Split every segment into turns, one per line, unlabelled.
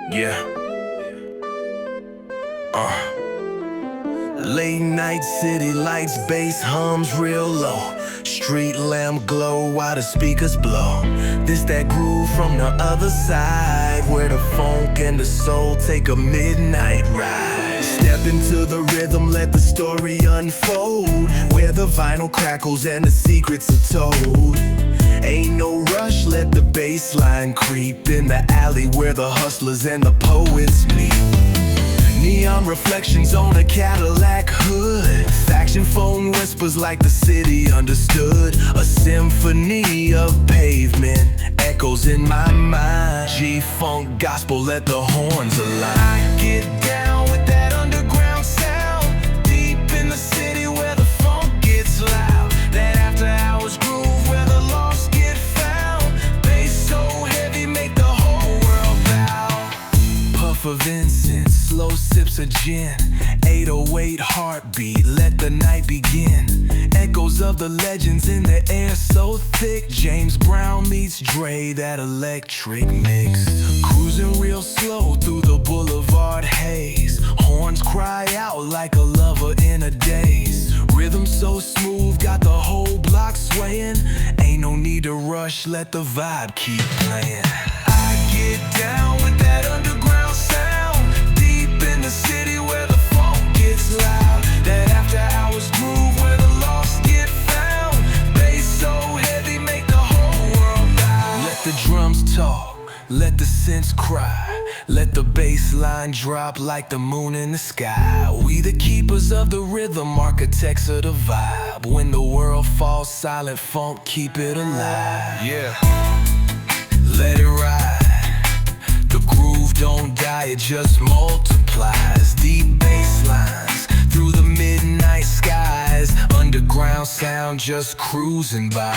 Yeah. Late night city lights, bass hums real low. Street lamp glow while the speakers blow. This that groove from the other side, where the funk and the soul take a midnight ride. Step into the rhythm, let the story unfold, where the vinyl crackles and the secrets are told. Ain't no rush, let the bass line creep in the alley where the hustlers and the poets meet. Neon reflections on a Cadillac hood, faction phone whispers like the city understood. A symphony of pavement echoes in my mind. G-funk gospel, let the horns align. Get down with that underground sound, deep in the city where the funk gets loud. That after hours groove where the lost get found. Bass so heavy make the whole world bow. Puff of incense, slow sips of gin, 808 heartbeat, let the night begin. Echoes of the legends in the air so thick. James Brown meets Dre, that electric mix. Cruising real slow through the boulevard haze. Horns cry out like a lover in a daze. Rhythm so smooth, got the whole block swaying. Ain't no need to rush, let the vibe keep playing. I get down with that underground sound, deep in the city where the funk gets loud. That after hours groove where the lost get found. Bass so heavy make the whole world bow. Let the drums talk, let the synths cry, let the bass line drop like the moon in the sky. We the keepers of the rhythm, architects of the vibe. When the world falls silent, funk keep it alive. Yeah, let it ride. The groove don't die, it just multiplies. Deep bass lines through the midnight skies. Underground sound just cruising by.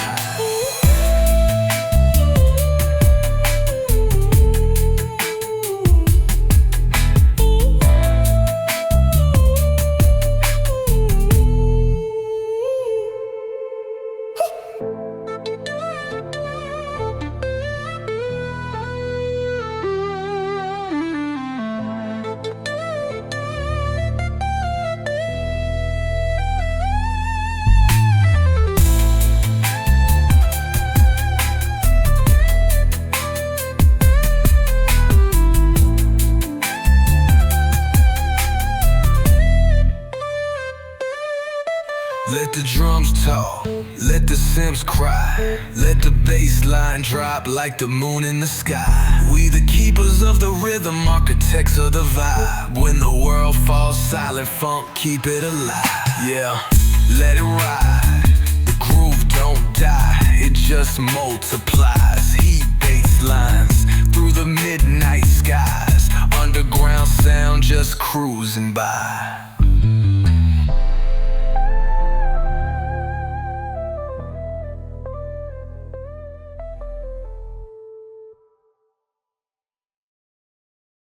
Let the drums talk, let the Sims cry, let the bass line drop like the moon in the sky. We the keepers of the rhythm, architects of the vibe. When the world falls silent, funk keep it alive. Yeah, let it ride. The groove don't die, it just multiplies. Heat bass lines through the midnight skies. Underground sound just cruising by.